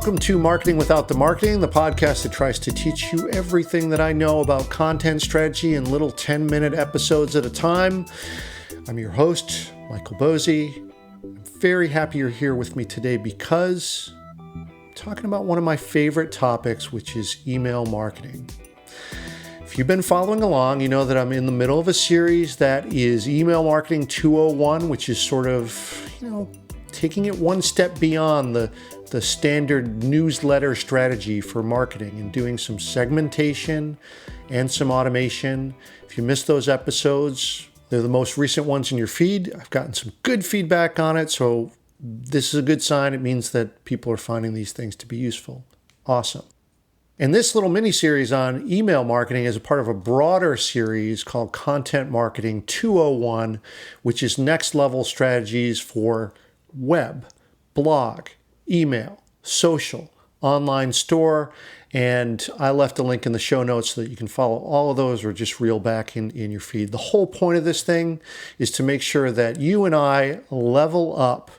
Welcome to Marketing Without the Marketing, the podcast that tries to teach you everything that I know about content strategy in little 10-minute episodes at a time. I'm your host, Michael Bosey. I'm very happy you're here with me today because I'm talking about one of my favorite topics, which is email marketing. If you've been following along, you know that I'm in the middle of a series that is Email Marketing 201, which is sort of, taking it one step beyond the standard newsletter strategy for marketing and doing some segmentation and some automation. If you missed those episodes, they're the most recent ones in your feed. I've gotten some good feedback on it, so this is a good sign. It means that people are finding these things to be useful. Awesome. And this little mini-series on email marketing is a part of a broader series called Content Marketing 201, which is next-level strategies for web, blog, email, social, online store, and I left a link in the show notes so that you can follow all of those or just reel back in your feed. The whole point of this thing is to make sure that you and I level up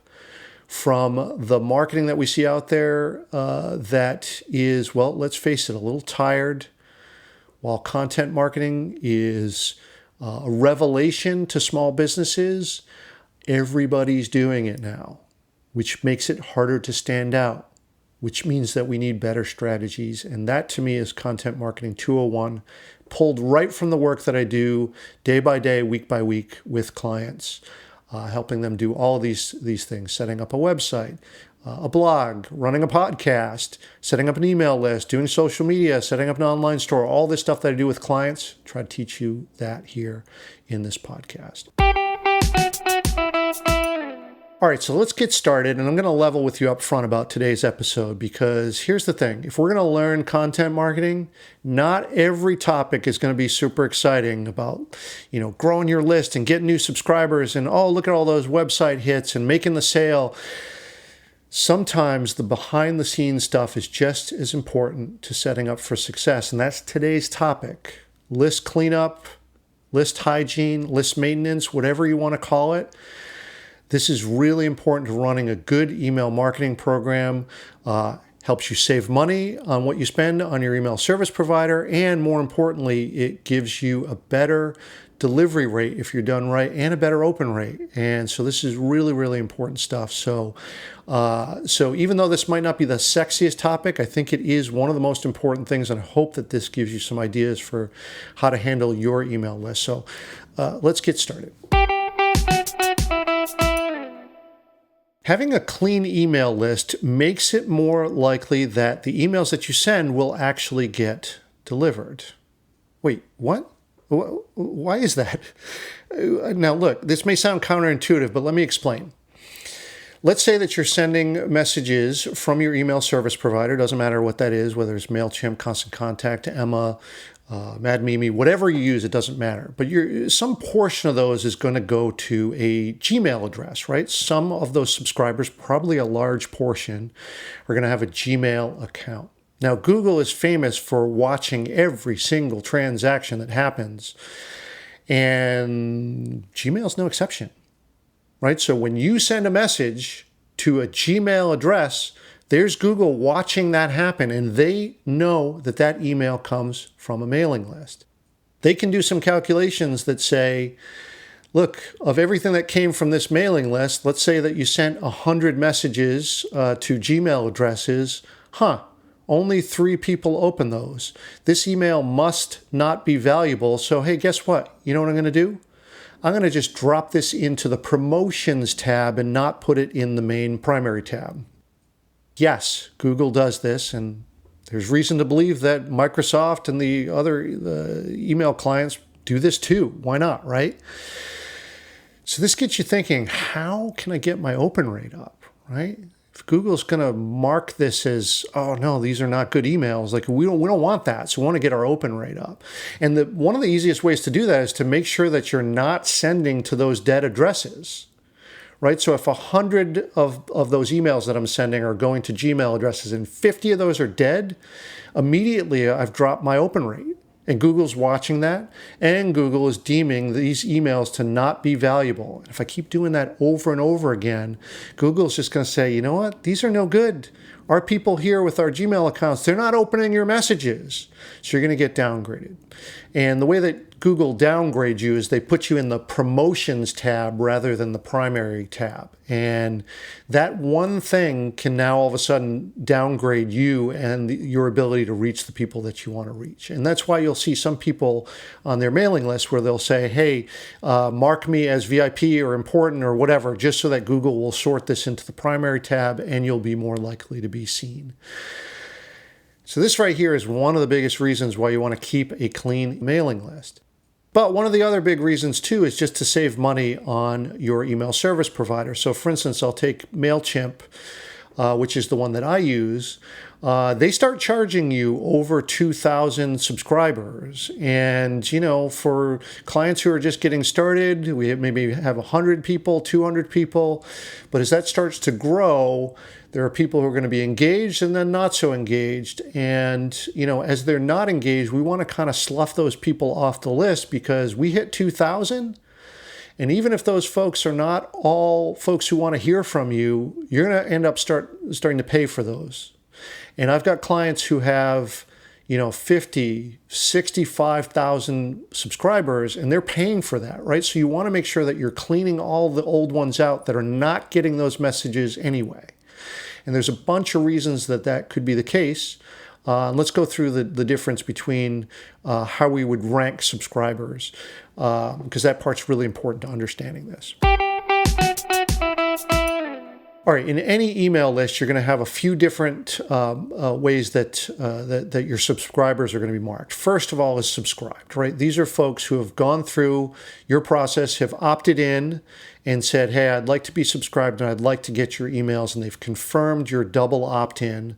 from the marketing that we see out there that is, well, let's face it, a little tired. While content marketing is a revelation to small businesses, everybody's doing it now, which makes it harder to stand out, which means that we need better strategies. And that to me is Content Marketing 201, pulled right from the work that I do day by day, week by week with clients, helping them do all of these things, setting up a website, a blog, running a podcast, setting up an email list, doing social media, setting up an online store, all this stuff that I do with clients. Try to teach you that here in this podcast. All right, so let's get started, and I'm going to level with you up front about today's episode because here's the thing. If we're going to learn content marketing, not every topic is going to be super exciting about, growing your list and getting new subscribers and, look at all those website hits and making the sale. Sometimes the behind-the-scenes stuff is just as important to setting up for success, and that's today's topic. List cleanup, list hygiene, list maintenance, whatever you want to call it. This is really important to running a good email marketing program. Helps you save money on what you spend on your email service provider. And more importantly, it gives you a better delivery rate if you're done right and a better open rate. And so this is really, really important stuff. So even though this might not be the sexiest topic, I think it is one of the most important things. And I hope that this gives you some ideas for how to handle your email list. So let's get started. Having a clean email list makes it more likely that the emails that you send will actually get delivered. Wait, what? Why is that? Now, look, this may sound counterintuitive, but let me explain. Let's say that you're sending messages from your email service provider. Doesn't matter what that is, whether it's MailChimp, Constant Contact, Emma, Mad Mimi, whatever you use, it doesn't matter. But some portion of those is going to go to a Gmail address, right? Some of those subscribers, probably a large portion, are going to have a Gmail account. Now, Google is famous for watching every single transaction that happens, and Gmail is no exception, right? So when you send a message to a Gmail address, there's Google watching that happen, and they know that that email comes from a mailing list. They can do some calculations that say, look, of everything that came from this mailing list, let's say that you sent 100 messages to Gmail addresses. Only 3 people open those. This email must not be valuable. So, hey, guess what? You know what I'm going to do? I'm going to just drop this into the promotions tab and not put it in the main primary tab. Yes, Google does this, and there's reason to believe that Microsoft and the other email clients do this too. Why not, right? So this gets you thinking, how can I get my open rate up, right? If Google's going to mark this as, oh no, these are not good emails, like we don't want that, so we want to get our open rate up. And one of the easiest ways to do that is to make sure that you're not sending to those dead addresses. Right? So if 100 of those emails that I'm sending are going to Gmail addresses and 50 of those are dead, immediately I've dropped my open rate. And Google's watching that, and Google is deeming these emails to not be valuable. If I keep doing that over and over again, Google's just going to say, you know what, these are no good. Our people here with our Gmail accounts, they're not opening your messages. So you're going to get downgraded. And the way that Google downgrades you is they put you in the promotions tab rather than the primary tab. And that one thing can now all of a sudden downgrade you and your ability to reach the people that you want to reach. And that's why you'll see some people on their mailing list where they'll say, hey, mark me as VIP or important or whatever, just so that Google will sort this into the primary tab and you'll be more likely to be seen. So this right here is one of the biggest reasons why you want to keep a clean mailing list. But one of the other big reasons too is just to save money on your email service provider. So for instance, I'll take MailChimp, which is the one that I use. They start charging you over 2,000 subscribers. And, for clients who are just getting started, we maybe have 100 people, 200 people. But as that starts to grow, there are people who are going to be engaged and then not so engaged. And, as they're not engaged, we want to kind of slough those people off the list because we hit 2,000. And even if those folks are not all folks who want to hear from you, you're going to end up starting to pay for those. And I've got clients who have, 50, 65,000 subscribers, and they're paying for that, right? So you want to make sure that you're cleaning all the old ones out that are not getting those messages anyway. And there's a bunch of reasons that could be the case. Let's go through the difference between how we would rank subscribers, because that part's really important to understanding this. All right, in any email list, you're going to have a few different ways that your subscribers are going to be marked. First of all is subscribed, right? These are folks who have gone through your process, have opted in and said, hey, I'd like to be subscribed and I'd like to get your emails. And they've confirmed your double opt-in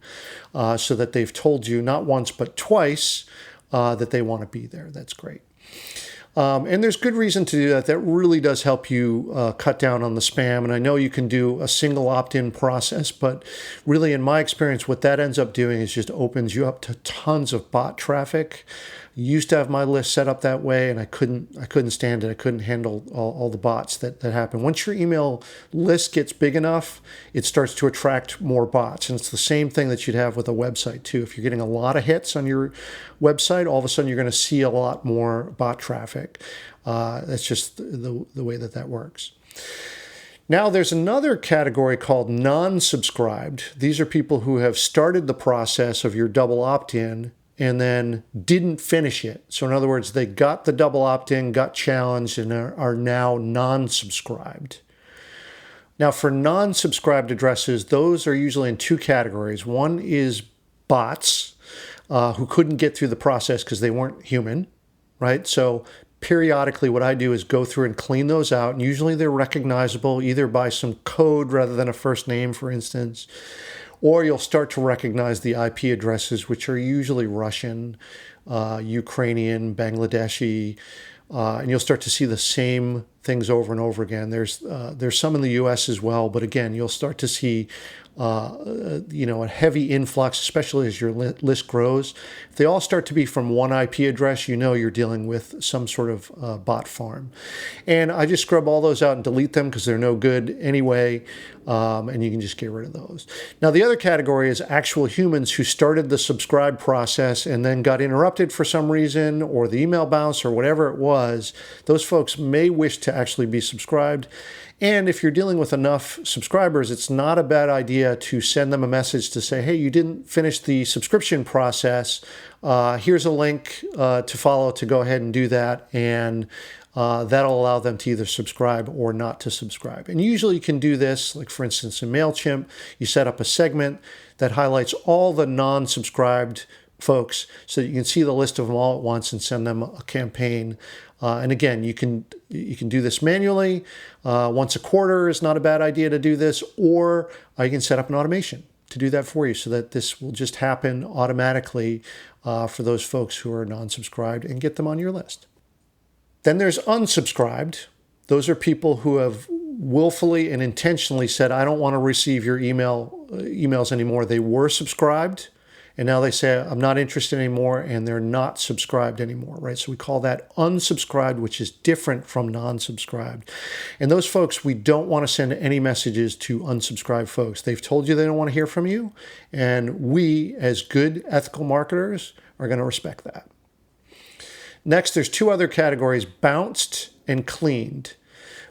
so that they've told you not once but twice that they want to be there. That's great. And there's good reason to do that. That really does help you cut down on the spam. And I know you can do a single opt-in process, but really in my experience, what that ends up doing is just opens you up to tons of bot traffic. I used to have my list set up that way, and I couldn't stand it. I couldn't handle all the bots that happen. Once your email list gets big enough, it starts to attract more bots. And it's the same thing that you'd have with a website too. If you're getting a lot of hits on your website, all of a sudden you're going to see a lot more bot traffic. That's just the way that works. Now, there's another category called non-subscribed. These are people who have started the process of your double opt-in and then didn't finish it. So in other words, they got the double opt-in, got challenged, and are now non-subscribed. Now, for non-subscribed addresses, those are usually in two categories. One is bots who couldn't get through the process because they weren't human, right? So periodically what I do is go through and clean those out. And usually they're recognizable either by some code rather than a first name, for instance, or you'll start to recognize the IP addresses, which are usually Russian, Ukrainian, Bangladeshi, and you'll start to see the same things over and over again. There's some in the U.S. as well, but again, you'll start to see a heavy influx, especially as your list grows. If they all start to be from one IP address, you're dealing with some sort of bot farm. And I just scrub all those out and delete them because they're no good anyway, and you can just get rid of those. Now, the other category is actual humans who started the subscribe process and then got interrupted for some reason, or the email bounced, or whatever it was. Those folks may wish to actually be subscribed. And if you're dealing with enough subscribers, it's not a bad idea to send them a message to say, hey, you didn't finish the subscription process. Here's a link to follow to go ahead and do that. And that'll allow them to either subscribe or not to subscribe. And usually you can do this, like for instance, in MailChimp, you set up a segment that highlights all the non-subscribed folks so that you can see the list of them all at once and send them a campaign. And again, you can do this manually. Once a quarter is not a bad idea to do this, or you can set up an automation to do that for you so that this will just happen automatically for those folks who are non-subscribed and get them on your list. Then there's unsubscribed. Those are people who have willfully and intentionally said, I don't want to receive your emails anymore. They were subscribed, And now they say, I'm not interested anymore, and they're not subscribed anymore, right? So we call that unsubscribed, which is different from non-subscribed. And those folks, we don't want to send any messages to unsubscribed folks. They've told you they don't want to hear from you, and we, as good ethical marketers, are going to respect that. Next, there's two other categories, bounced and cleaned.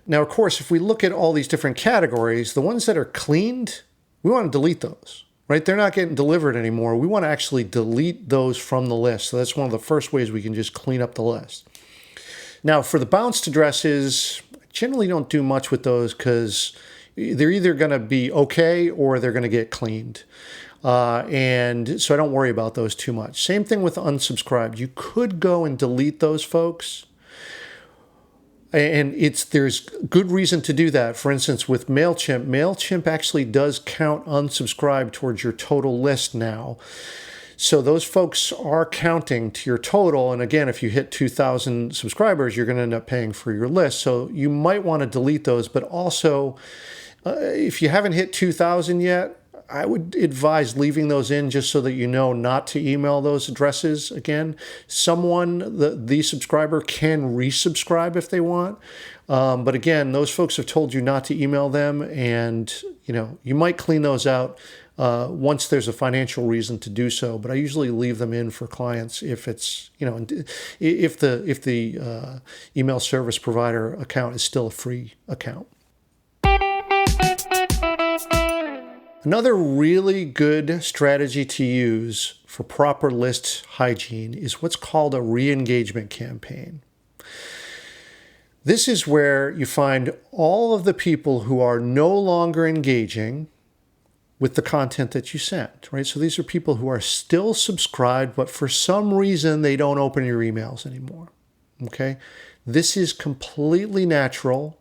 Now, of course, if we look at all these different categories, the ones that are cleaned, we want to delete those. Right? They're not getting delivered anymore. We want to actually delete those from the list. So that's one of the first ways we can just clean up the list. Now, for the bounced addresses, I generally don't do much with those because they're either going to be okay or they're going to get cleaned. And so I don't worry about those too much. Same thing with unsubscribed. You could go and delete those folks. And there's good reason to do that. For instance, with MailChimp actually does count unsubscribed towards your total list now. So those folks are counting to your total. And again, if you hit 2,000 subscribers, you're going to end up paying for your list. So you might want to delete those. But also, if you haven't hit 2,000 yet, I would advise leaving those in just so that you know not to email those addresses again. The subscriber can resubscribe if they want. But again, those folks have told you not to email them, and you might clean those out once there's a financial reason to do so. But I usually leave them in for clients if it's if the email service provider account is still a free account. Another really good strategy to use for proper list hygiene is what's called a re-engagement campaign. This is where you find all of the people who are no longer engaging with the content that you sent, right? So these are people who are still subscribed, but for some reason they don't open your emails anymore, okay? This is completely natural.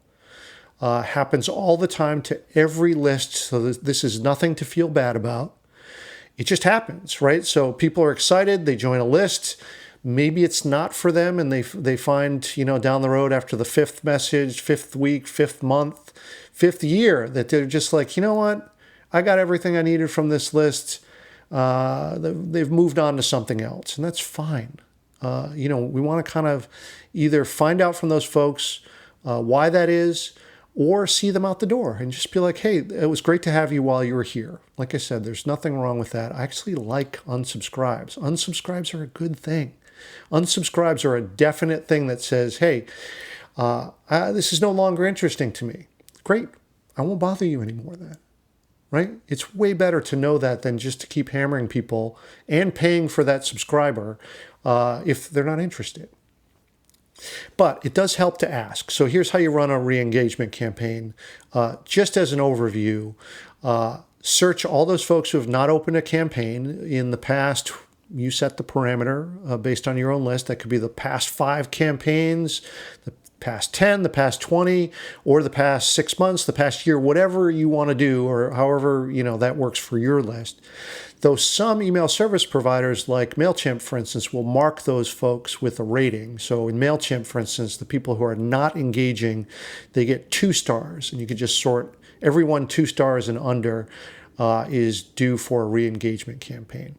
Happens all the time to every list, so this is nothing to feel bad about. It just happens, right? So people are excited, they join a list. Maybe it's not for them, and they find, down the road after the fifth message, fifth week, fifth month, fifth year, that they're just like, you know what? I got everything I needed from this list. They've moved on to something else, and that's fine. We want to kind of either find out from those folks why that is, or see them out the door and just be like, hey, it was great to have you while you were here. Like I said, there's nothing wrong with that. I actually like unsubscribes. Unsubscribes are a good thing. Unsubscribes are a definite thing that says, hey, this is no longer interesting to me. Great. I won't bother you anymore then. Right? It's way better to know that than just to keep hammering people and paying for that subscriber if they're not interested. But it does help to ask. So here's how you run a re-engagement campaign. Just as an overview, search all those folks who have not opened a campaign in the past. You set the parameter based on your own list. That could be the past 5 campaigns, the past 10, the past 20, or the past 6 months, the past year, whatever you want to do, or however that works for your list. Though some email service providers like MailChimp, for instance, will mark those folks with a rating. So in MailChimp, for instance, the people who are not engaging, they get 2 stars. And you could just sort everyone 2 stars and under is due for a re-engagement campaign.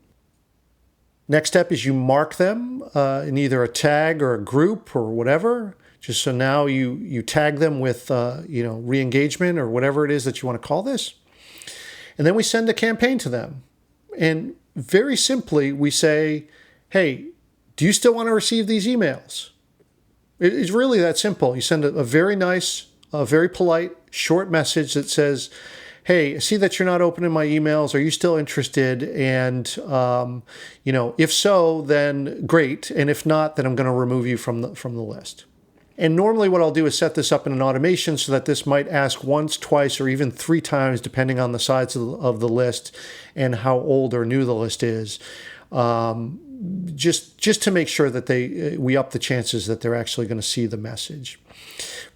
Next step is you mark them in either a tag or a group or whatever. Just so now you tag them with re-engagement or whatever it is that you want to call this. And then we send a campaign to them. And very simply, we say, hey, do you still want to receive these emails? It's really that simple. You send a very nice, very polite, short message that says, hey, I see that you're not opening my emails. Are you still interested? And, if so, then great. And if not, then I'm going to remove you from the list. And normally what I'll do is set this up in an automation so that this might ask once, twice, or even 3 times, depending on the size of the list and how old or new the list is, just to make sure that we up the chances that they're actually going to see the message.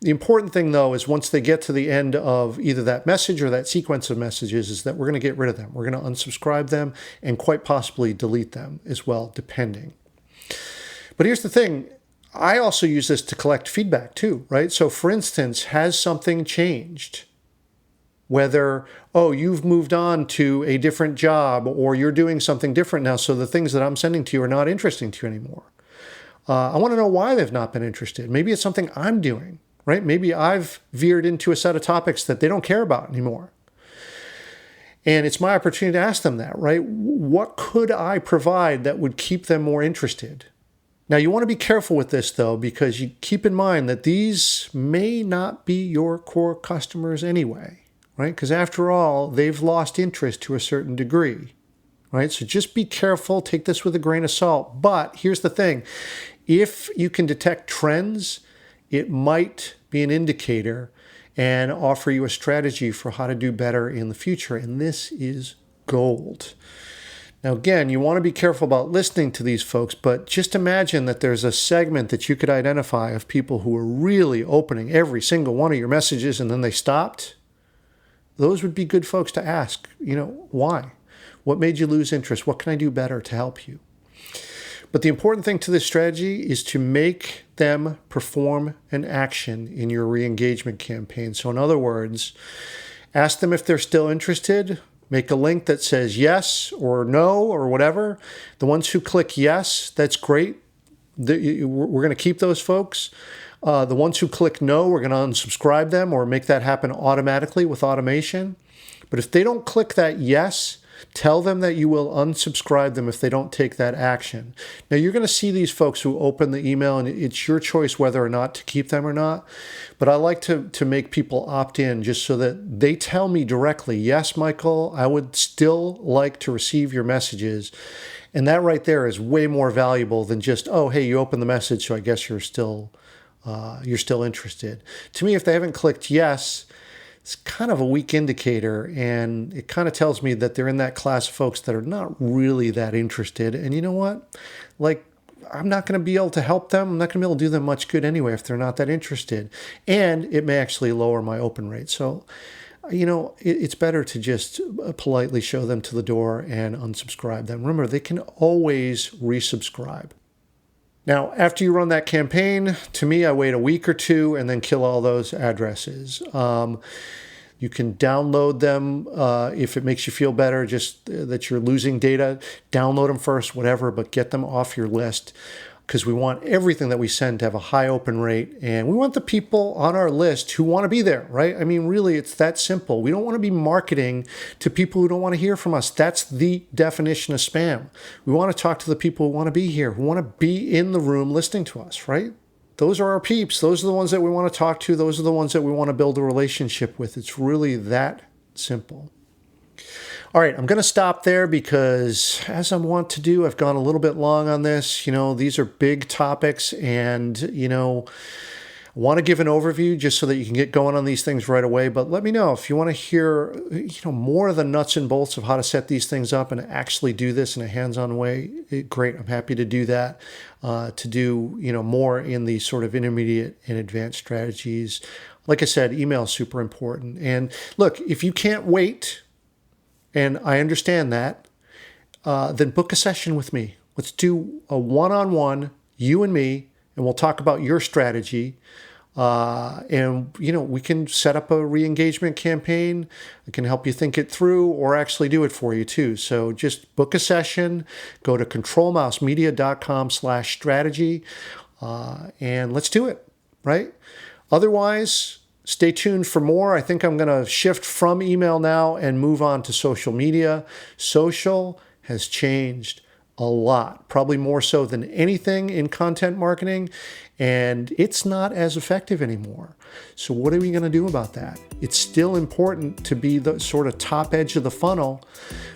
The important thing, though, is once they get to the end of either that message or that sequence of messages, is that we're going to get rid of them. We're going to unsubscribe them and quite possibly delete them as well, depending. But here's the thing. I also use this to collect feedback too, right? So for instance, has something changed? Whether, oh, you've moved on to a different job or you're doing something different now, so the things that I'm sending to you are not interesting to you anymore. I want to know why they've not been interested. Maybe it's something I'm doing, right? Maybe I've veered into a set of topics that they don't care about anymore. And it's my opportunity to ask them that, right? What could I provide that would keep them more interested? Now, you want to be careful with this, though, because you keep in mind that these may not be your core customers anyway, right? Because after all, they've lost interest to a certain degree, right? So just be careful. Take this with a grain of salt. But here's the thing. If you can detect trends, it might be an indicator and offer you a strategy for how to do better in the future. And this is gold. Now, again, you want to be careful about listening to these folks, but just imagine that there's a segment that you could identify of people who are really opening every single one of your messages and then they stopped. Those would be good folks to ask, why? What made you lose interest? What can I do better to help you? But the important thing to this strategy is to make them perform an action in your re-engagement campaign. So in other words, ask them if they're still interested. Make a link that says yes or no or whatever. The ones who click yes, that's great. We're going to keep those folks. The ones who click no, we're going to unsubscribe them or make that happen automatically with automation. But if they don't click that yes, tell them that you will unsubscribe them if they don't take that action. Now, you're going to see these folks who open the email, and it's your choice whether or not to keep them or not. But I like to make people opt in just so that they tell me directly, yes, Michael, I would still like to receive your messages. And that right there is way more valuable than just, oh, hey, you opened the message, so I guess you're still interested. To me, if they haven't clicked yes, it's kind of a weak indicator, and it kind of tells me that they're in that class of folks that are not really that interested. And you know what? I'm not going to be able to help them. I'm not going to be able to do them much good anyway if they're not that interested. And it may actually lower my open rate. So, it's better to just politely show them to the door and unsubscribe them. Remember, they can always resubscribe. Now, after you run that campaign, to me, I wait a week or two and then kill all those addresses. You can download them if it makes you feel better, just that you're losing data. Download them first, whatever, but get them off your list because we want everything that we send to have a high open rate. And we want the people on our list who want to be there, right? I mean, really, it's that simple. We don't want to be marketing to people who don't want to hear from us. That's the definition of spam. We want to talk to the people who want to be here, who want to be in the room listening to us, right? Those are our peeps. Those are the ones that we want to talk to. Those are the ones that we want to build a relationship with. It's really that simple. All right, I'm going to stop there because, as I want to do, I've gone a little bit long on this. These are big topics, and, I want to give an overview just so that you can get going on these things right away. But let me know if you want to hear, more of the nuts and bolts of how to set these things up and actually do this in a hands-on way. Great, I'm happy to do that. To do, more in the sort of intermediate and advanced strategies. Like I said, email is super important. And look, if you can't wait, and I understand that, then book a session with me. Let's do a one-on-one, you and me, and we'll talk about your strategy. And we can set up a re-engagement campaign. I can help you think it through or actually do it for you too. So just book a session, go to controlmousemedia.com/strategy, and let's do it, right? Otherwise, stay tuned for more. I think I'm going to shift from email now and move on to social media. Social has changed a lot, probably more so than anything in content marketing, and it's not as effective anymore. So what are we going to do about that? It's still important to be the sort of top edge of the funnel,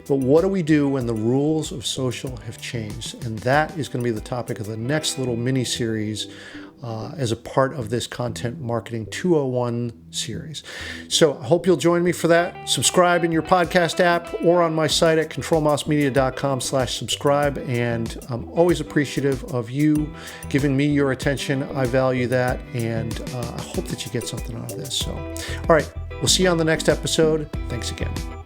but what do we do when the rules of social have changed? And that is going to be the topic of the next little mini series as a part of this Content Marketing 201 series. So I hope you'll join me for that. Subscribe in your podcast app or on my site at controlmousemedia.com/subscribe. And I'm always appreciative of you giving me your attention. I value that. And I hope that you get something out of this. So, all right, we'll see you on the next episode. Thanks again.